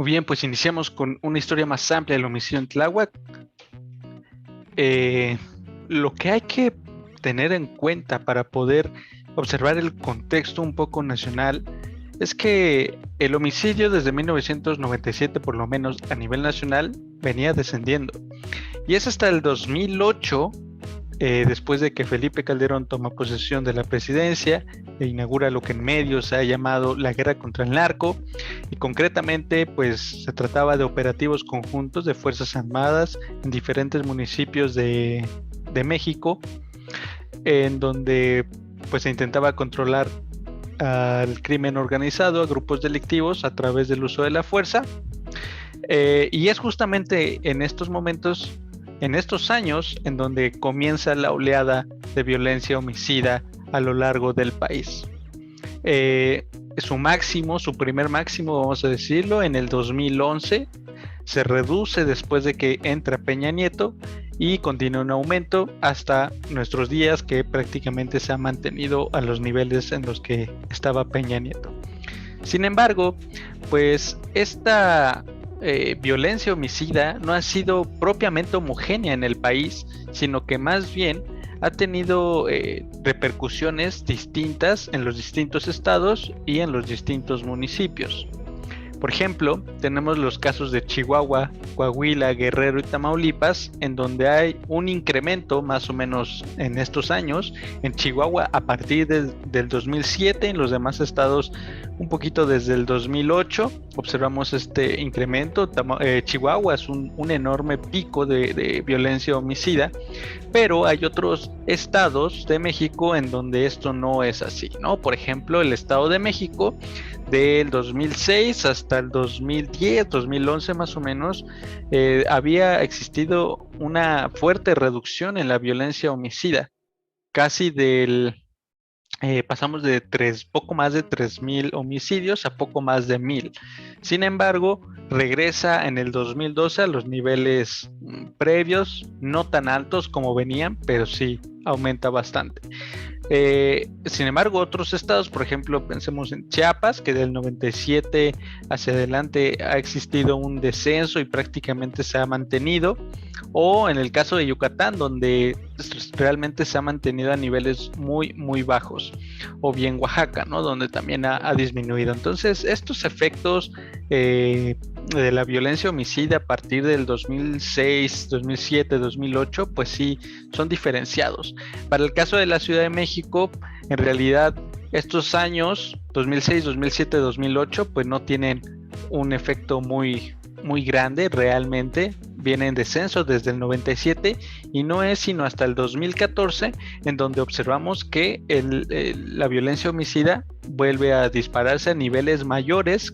Muy bien, pues iniciamos con una historia más amplia del homicidio en Tláhuac. Eh, lo que hay que tener en cuenta para poder observar el contexto un poco nacional es que el homicidio desde 1997, por lo menos a nivel nacional, venía descendiendo. Y es hasta el 2008, después de que Felipe Calderón toma posesión de la presidencia e inaugura lo que en medios se ha llamado la guerra contra el narco, y concretamente pues se trataba de operativos conjuntos de Fuerzas Armadas en diferentes municipios de México, en donde pues se intentaba controlar al crimen organizado, a grupos delictivos a través del uso de la fuerza. Y es justamente en estos momentos, en estos años, en donde comienza la oleada de violencia homicida a lo largo del país. Su máximo, su primer máximo, vamos a decirlo, en el 2011, se reduce después de que entra Peña Nieto y continúa un aumento hasta nuestros días, que prácticamente se ha mantenido a los niveles en los que estaba Peña Nieto. Sin embargo, pues esta violencia homicida no ha sido propiamente homogénea en el país, sino que más bien ha tenido repercusiones distintas en los distintos estados y en los distintos municipios. Por ejemplo, tenemos los casos de Chihuahua, Coahuila, Guerrero y Tamaulipas, en donde hay un incremento más o menos en estos años. En Chihuahua a partir del 2007, en los demás estados un poquito desde el 2008 observamos este incremento. Chihuahua es un enorme pico de violencia homicida, pero hay otros estados de México en donde esto no es así, ¿no? Por ejemplo, el Estado de México del 2006 hasta el 2010, 2011 más o menos, había existido una fuerte reducción en la violencia homicida, casi pasamos de poco más de 3,000 homicidios a poco más de 1,000. Sin embargo, regresa en el 2012 a los niveles previos, no tan altos como venían, pero sí aumenta bastante. Sin embargo, otros estados, por ejemplo, pensemos en Chiapas, que del 97 hacia adelante ha existido un descenso y prácticamente se ha mantenido, o en el caso de Yucatán, donde realmente se ha mantenido a niveles muy, muy bajos, o bien Oaxaca, ¿no? Donde también ha disminuido. Entonces, estos efectos de la violencia homicida a partir del 2006, 2007, 2008, pues sí, son diferenciados. Para el caso de la Ciudad de México, en realidad estos años, 2006, 2007, 2008, pues no tienen un efecto muy, muy grande realmente. Viene en descenso desde el 97 y no es sino hasta el 2014 en donde observamos que la violencia homicida vuelve a dispararse a niveles mayores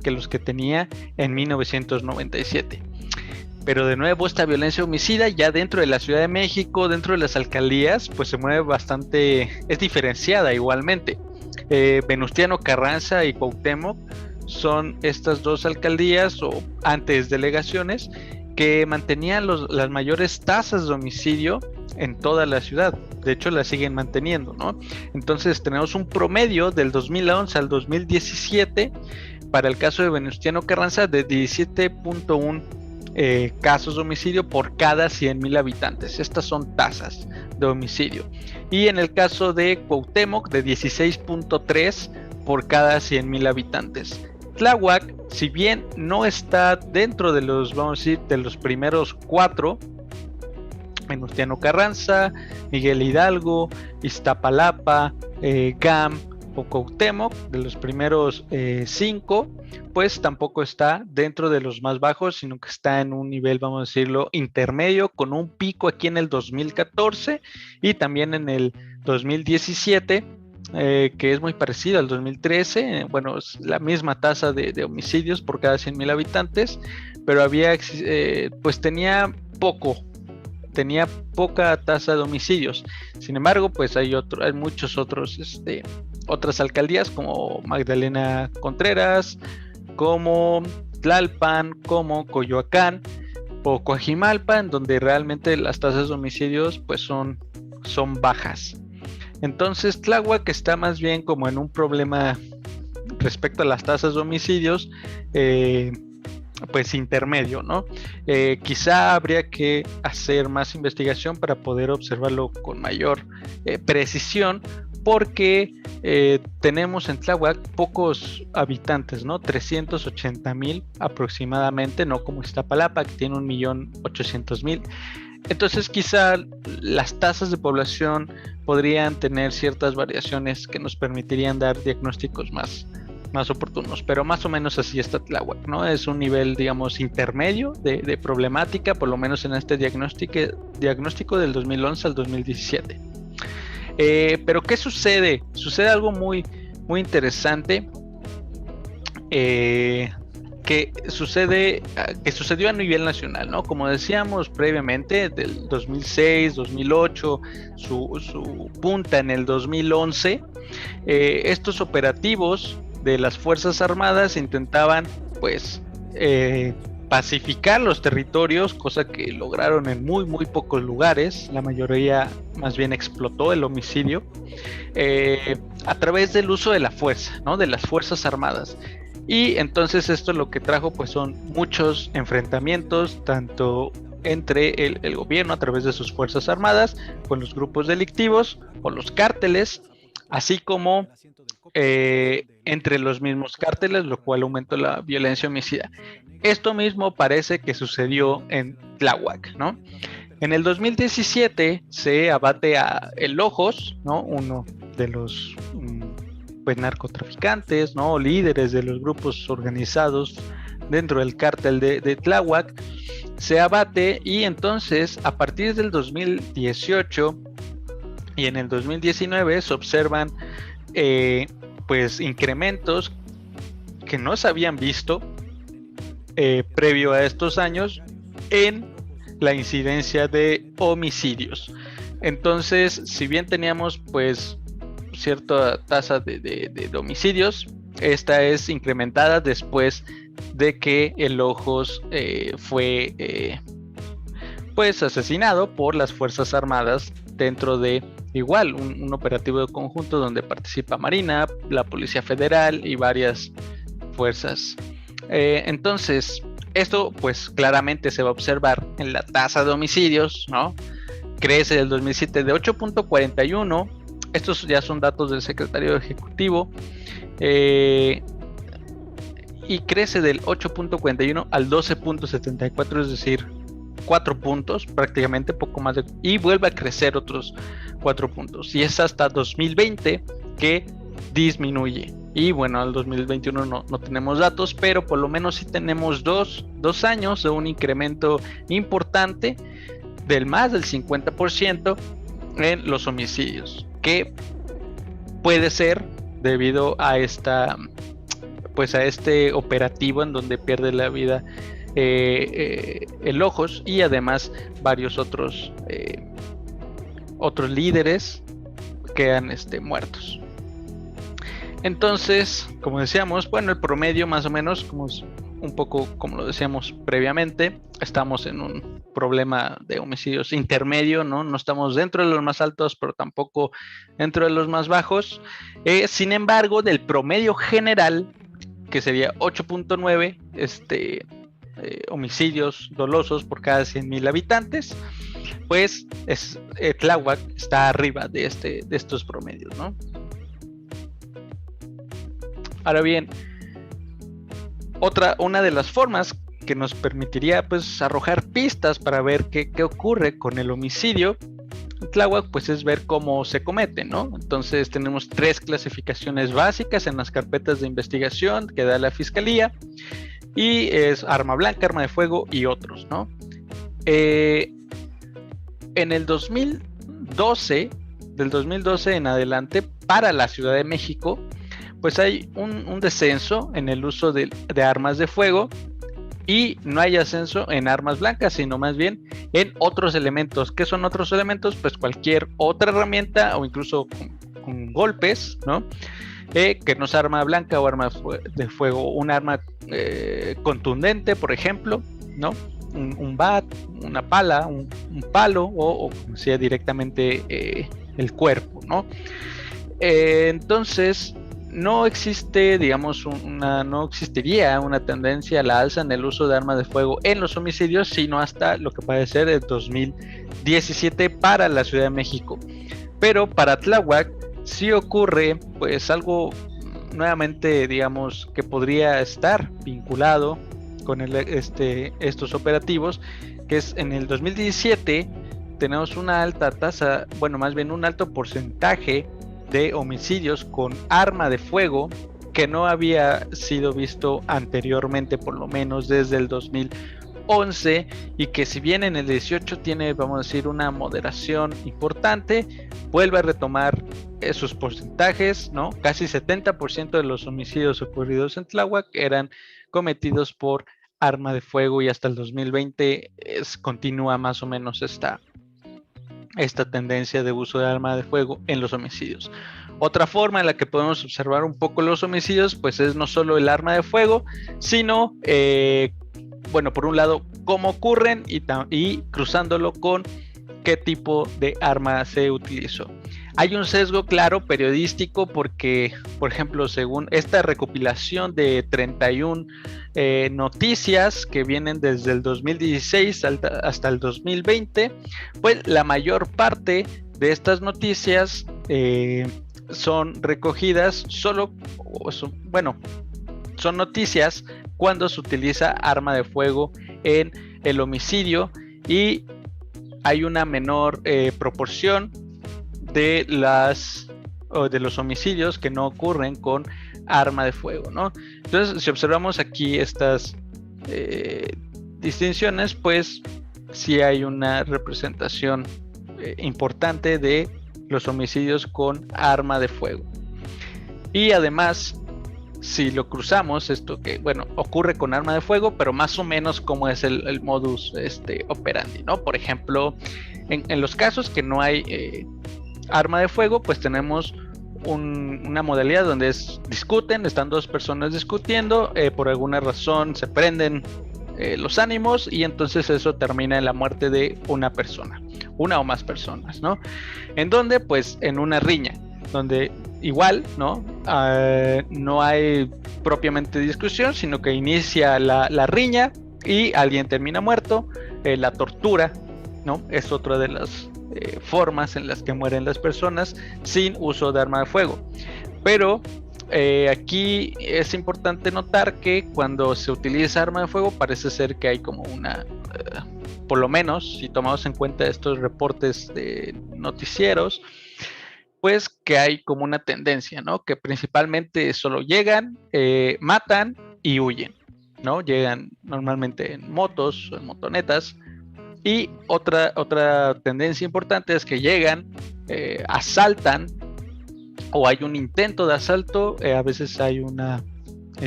que los que tenía en 1997. Pero de nuevo, esta violencia homicida ya dentro de la Ciudad de México, dentro de las alcaldías, pues se mueve bastante, es diferenciada igualmente. Venustiano Carranza y Cuauhtémoc son estas dos alcaldías o antes delegaciones que mantenían las mayores tasas de homicidio en toda la ciudad. De hecho, la siguen manteniendo, ¿no? Entonces tenemos un promedio del 2011 al 2017 para el caso de Venustiano Carranza de 17.1 casos de homicidio por cada 100,000 habitantes. Estas son tasas de homicidio. Y en el caso de Cuauhtémoc, de 16.3 por cada 100,000 habitantes. Tláhuac, si bien no está dentro de los, vamos a decir, de los primeros 4, Venustiano Carranza, Miguel Hidalgo, Iztapalapa, GAM o Cuauhtémoc, de los primeros 5, pues tampoco está dentro de los más bajos, sino que está en un nivel, vamos a decirlo, intermedio, con un pico aquí en el 2014 y también en el 2017, que es muy parecido al 2013, bueno, es la misma tasa de homicidios por cada 100,000 habitantes, pero pues tenía poca tasa de homicidios. Sin embargo, pues hay muchos otras alcaldías como Magdalena Contreras, como Tlalpan, como Coyoacán o Coajimalpa, en donde realmente las tasas de homicidios pues son bajas. Entonces Tláhuac está más bien como en un problema respecto a las tasas de homicidios pues intermedio, ¿no? Quizá habría que hacer más investigación para poder observarlo con mayor precisión, porque tenemos en Tláhuac pocos habitantes, ¿no? 380,000 aproximadamente, no como Iztapalapa, que tiene 1,800,000. Entonces quizá las tasas de población podrían tener ciertas variaciones que nos permitirían dar diagnósticos más oportunos, pero más o menos así está Tláhuac, ¿no? Es un nivel, digamos, intermedio de problemática, por lo menos en este diagnóstico del 2011 al 2017. Pero ¿qué sucede? Sucede algo muy, muy interesante, que sucedió a nivel nacional, ¿no? Como decíamos previamente, del 2006, 2008, su punta en el 2011, estos operativos de las Fuerzas Armadas intentaban, pues, pacificar los territorios, cosa que lograron en muy, muy pocos lugares. La mayoría más bien explotó el homicidio a través del uso de la fuerza, ¿no? De las Fuerzas Armadas. Y entonces esto lo que trajo, pues, son muchos enfrentamientos, tanto entre el gobierno a través de sus Fuerzas Armadas, con los grupos delictivos o los cárteles, así como entre los mismos cárteles, lo cual aumentó la violencia homicida. Esto mismo parece que sucedió en Tláhuac, ¿no? En el 2017 se abate a El Ojos, ¿no? Uno de los pues narcotraficantes, ¿no? Líderes de los grupos organizados dentro del cártel de Tláhuac. Se abate, y entonces a partir del 2018 y en el 2019 se observan pues incrementos que no se habían visto previo a estos años en la incidencia de homicidios. Entonces, si bien teníamos pues cierta tasa de homicidios, esta es incrementada después de que El Ojos fue pues asesinado por las Fuerzas Armadas dentro de igual un operativo de conjunto donde participa Marina, la Policía Federal y varias fuerzas. Entonces, esto pues claramente se va a observar en la tasa de homicidios, ¿no? Crece del 2007 de 8.41. Estos ya son datos del secretario ejecutivo. Y crece del 8.41 al 12.74, es decir, 4 puntos, prácticamente poco más y vuelve a crecer otros 4 puntos. Y es hasta 2020 que disminuye. Y bueno, al 2021 no tenemos datos, pero por lo menos sí tenemos dos años de un incremento importante del más del 50% en los homicidios, que puede ser debido a pues a este operativo en donde pierde la vida El Ojos, y además varios otros líderes quedan muertos. Entonces, como decíamos, bueno, el promedio más o menos, como es un poco como lo decíamos previamente, estamos en un problema de homicidios intermedio, no estamos dentro de los más altos, pero tampoco dentro de los más bajos. Sin embargo, del promedio general, que sería 8.9 homicidios dolosos por cada 100,000 habitantes, pues Tláhuac está arriba de estos promedios, ¿no? Ahora bien, una de las formas que nos permitiría pues arrojar pistas para ver qué ocurre con el homicidio en Tláhuac, pues es ver cómo se comete, ¿no? Entonces tenemos 3 clasificaciones básicas en las carpetas de investigación que da la Fiscalía, y es arma blanca, arma de fuego y otros, ¿no? En el 2012, del 2012 en adelante, para la Ciudad de México, pues hay un descenso en el uso de armas de fuego, y no hay ascenso en armas blancas, sino más bien en otros elementos. ¿Qué son otros elementos? Pues cualquier otra herramienta, o incluso con golpes, ¿no? Que no es arma blanca o arma de fuego, un arma contundente, por ejemplo, ¿no? Un bat, una pala, un palo, o como decía, directamente el cuerpo, ¿no? Entonces, no existe, digamos, no existiría una tendencia a la alza en el uso de armas de fuego en los homicidios, sino hasta lo que parece ser el 2017 para la Ciudad de México. Pero para Tláhuac sí ocurre pues algo nuevamente, digamos, que podría estar vinculado con estos operativos, que es en el 2017 tenemos una alta tasa, bueno, más bien un alto porcentaje de homicidios con arma de fuego que no había sido visto anteriormente, por lo menos desde el 2011, y que si bien en el 18 tiene, vamos a decir, una moderación importante, vuelve a retomar esos porcentajes, ¿no? Casi 70% de los homicidios ocurridos en Tláhuac eran cometidos por arma de fuego, y hasta el 2020 continúa más o menos esta tendencia de uso de arma de fuego en los homicidios. Otra forma en la que podemos observar un poco los homicidios, pues es no solo el arma de fuego, sino, bueno, por un lado, cómo ocurren y cruzándolo con qué tipo de arma se utilizó. Hay un sesgo claro periodístico porque, por ejemplo, según esta recopilación de 31 noticias que vienen desde el 2016 hasta el 2020, pues la mayor parte de estas noticias son recogidas solo, son noticias cuando se utiliza arma de fuego en el homicidio, y hay una menor proporción de los homicidios que no ocurren con arma de fuego, ¿no? Entonces, si observamos aquí estas distinciones, pues sí hay una representación importante de los homicidios con arma de fuego. Y además, si lo cruzamos, esto que, bueno, ocurre con arma de fuego, pero más o menos como es el modus operandi, ¿no? Por ejemplo, en los casos que no hay arma de fuego, pues tenemos una modalidad donde están dos personas discutiendo, por alguna razón se prenden los ánimos, y entonces eso termina en la muerte de una persona, una o más personas, ¿no? En donde, pues, en una riña, donde igual, ¿no? No hay propiamente discusión, sino que inicia la riña y alguien termina muerto. La tortura, ¿no? Es otra de las formas en las que mueren las personas sin uso de arma de fuego. Pero aquí es importante notar que cuando se utiliza arma de fuego parece ser que hay como una, por lo menos si tomamos en cuenta estos reportes de noticieros, pues que hay como una tendencia, ¿no? Que principalmente solo llegan, matan y huyen, ¿no? Llegan normalmente en motos o en motonetas. Y otra tendencia importante es que llegan, asaltan, o hay un intento de asalto, a veces hay vamos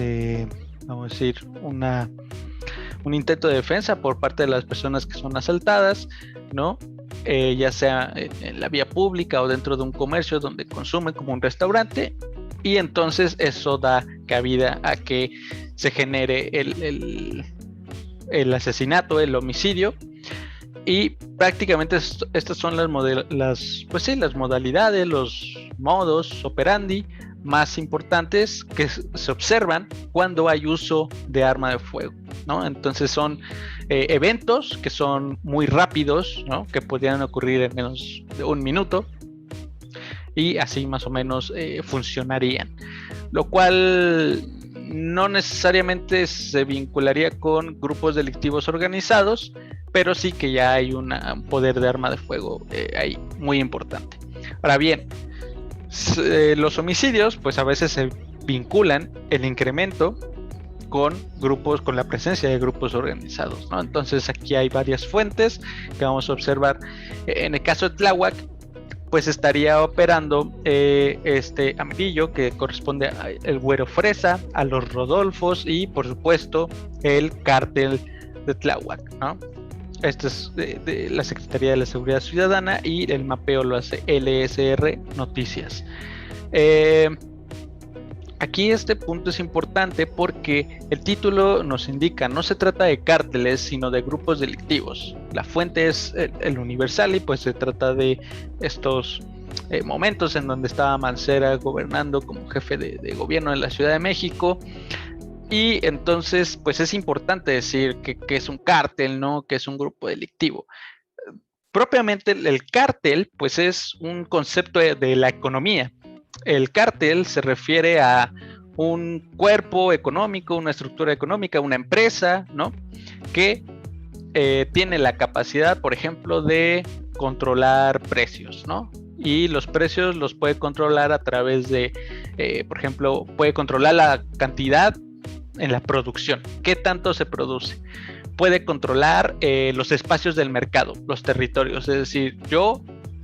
a decir, un intento de defensa por parte de las personas que son asaltadas, ¿no? Ya sea en la vía pública o dentro de un comercio donde consumen, como un restaurante, y entonces eso da cabida a que se genere el asesinato, el homicidio. Y prácticamente estas son las modalidades, los modos operandi más importantes que se observan cuando hay uso de arma de fuego, ¿no? Entonces son eventos que son muy rápidos, ¿no? Que podrían ocurrir en menos de un minuto, y así más o menos funcionarían, lo cual no necesariamente se vincularía con grupos delictivos organizados, pero sí que ya hay un poder de arma de fuego ahí muy importante. Ahora bien, los homicidios pues a veces se vinculan el incremento con la presencia de grupos organizados, ¿no? Entonces aquí hay varias fuentes que vamos a observar. En el caso de Tláhuac, pues estaría operando este amarillo, que corresponde al Güero Fresa, a los Rodolfos y por supuesto el cártel de Tláhuac, ¿no? Esto es de la Secretaría de la Seguridad Ciudadana, y el mapeo lo hace LSR Noticias. Aquí este punto es importante porque el título nos indica, no se trata de cárteles, sino de grupos delictivos. La fuente es el Universal, y pues se trata de estos momentos en donde estaba Mancera gobernando como jefe de gobierno en la Ciudad de México. Y entonces, pues es importante decir que es un cártel, ¿no? Que es un grupo delictivo. Propiamente el cártel, pues es un concepto de la economía. El cártel se refiere a un cuerpo económico, una estructura económica, una empresa, ¿no? Que tiene la capacidad, por ejemplo, de controlar precios, ¿no? Y los precios los puede controlar a través de, por ejemplo, puede controlar la cantidad en la producción, qué tanto se produce. Puede controlar los espacios del mercado, los territorios, es decir, yo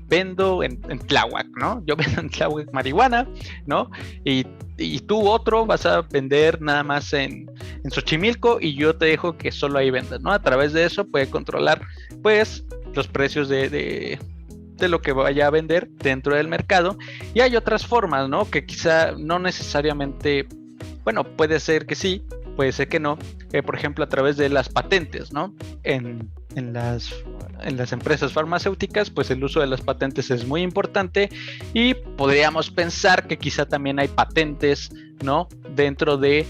vendo en Tláhuac, ¿no? Yo vendo en Tláhuac marihuana, ¿no? Y tú otro vas a vender nada más en Xochimilco y yo te dejo que solo ahí vendas, ¿no? A través de eso puede controlar, pues, los precios de lo que vaya a vender dentro del mercado. Y hay otras formas, ¿no? Que quizá no necesariamente, bueno, puede ser que sí, puede ser que no, por ejemplo, a través de las patentes, ¿no? En las empresas farmacéuticas, pues el uso de las patentes es muy importante y podríamos pensar que quizá también hay patentes, ¿no? Dentro de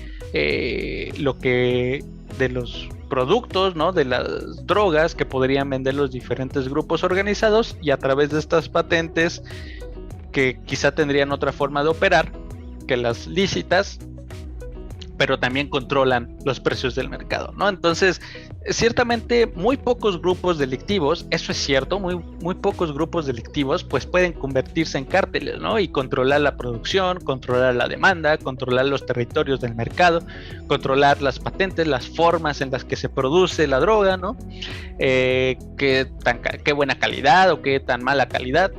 de los productos, ¿no? De las drogas que podrían vender los diferentes grupos organizados y a través de estas patentes que quizá tendrían otra forma de operar que las lícitas, pero también controlan los precios del mercado, ¿no? Entonces, ciertamente muy pocos grupos delictivos, eso es cierto, muy pocos grupos delictivos pues pueden convertirse en cárteles, ¿no? Y controlar la producción, controlar la demanda, controlar los territorios del mercado, controlar las patentes, las formas en las que se produce la droga, ¿no? Qué buena calidad o qué tan mala calidad.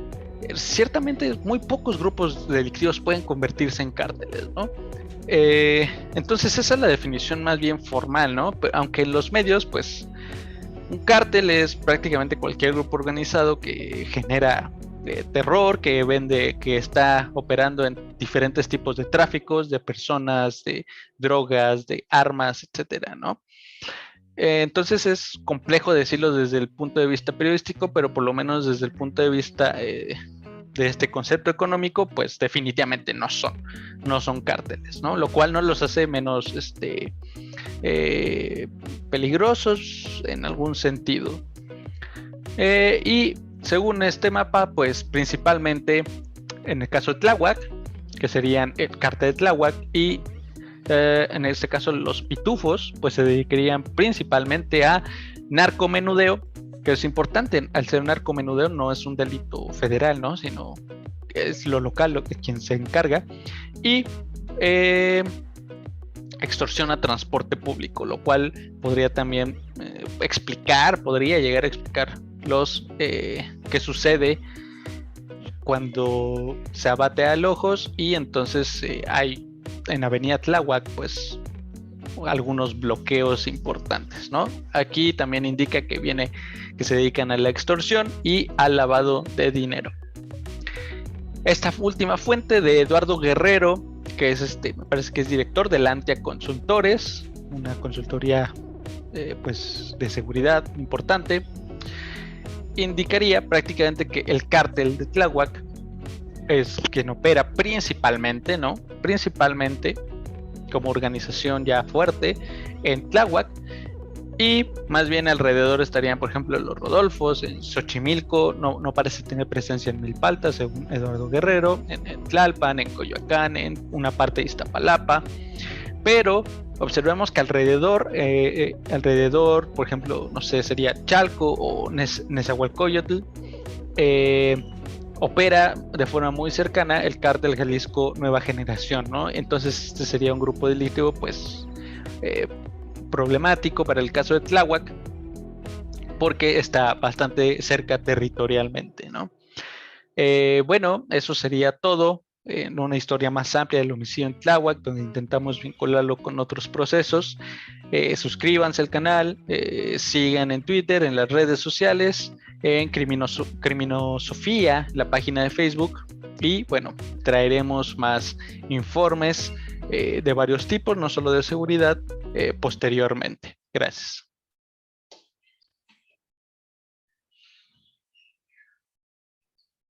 Ciertamente muy pocos grupos delictivos pueden convertirse en cárteles, ¿no? Entonces esa es la definición más bien formal, ¿no? Aunque en los medios, pues, un cártel es prácticamente cualquier grupo organizado que genera terror, que vende, que está operando en diferentes tipos de tráficos, de personas, de drogas, de armas, etcétera, ¿no? Entonces es complejo decirlo desde el punto de vista periodístico, pero por lo menos desde el punto de vista de este concepto económico, pues definitivamente no son cárteles, ¿no? Lo cual no los hace menos peligrosos en algún sentido. Y según este mapa, pues principalmente en el caso de Tláhuac, que serían el cártel de Tláhuac, y en este caso los pitufos, pues se dedicarían principalmente a narcomenudeo, que es importante. Al ser un narcomenudeo no es un delito federal, ¿no? Sino es lo local quien se encarga. Y extorsión a transporte público, lo cual podría también podría llegar a explicar qué sucede cuando se abate a Lojos y entonces hay en Avenida Tláhuac, pues, algunos bloqueos importantes, ¿no? Aquí también indica que se dedican a la extorsión y al lavado de dinero. Esta última fuente de Eduardo Guerrero, que es me parece que es director de Lantia Consultores, una consultoría pues de seguridad importante, indicaría prácticamente que el cártel de Tláhuac es quien opera principalmente, ¿no? Principalmente como organización ya fuerte en Tláhuac, y más bien alrededor estarían, por ejemplo, los Rodolfos. En Xochimilco no parece tener presencia en Milpalta, según Eduardo Guerrero, en Tlalpan, en Coyoacán, en una parte de Iztapalapa, pero observemos que alrededor, por ejemplo, no sé, sería Chalco o Nezahualcóyotl, opera de forma muy cercana el cártel Jalisco Nueva Generación, ¿no? Entonces este sería un grupo delictivo, pues, problemático para el caso de Tláhuac, porque está bastante cerca territorialmente, ¿no? Bueno, eso sería todo en una historia más amplia del homicidio en Tláhuac, donde intentamos vincularlo con otros procesos. Suscríbanse al canal, sigan en Twitter, en las redes sociales, en Criminosofía, la página de Facebook, y bueno, traeremos más informes de varios tipos, no solo de seguridad, posteriormente. Gracias.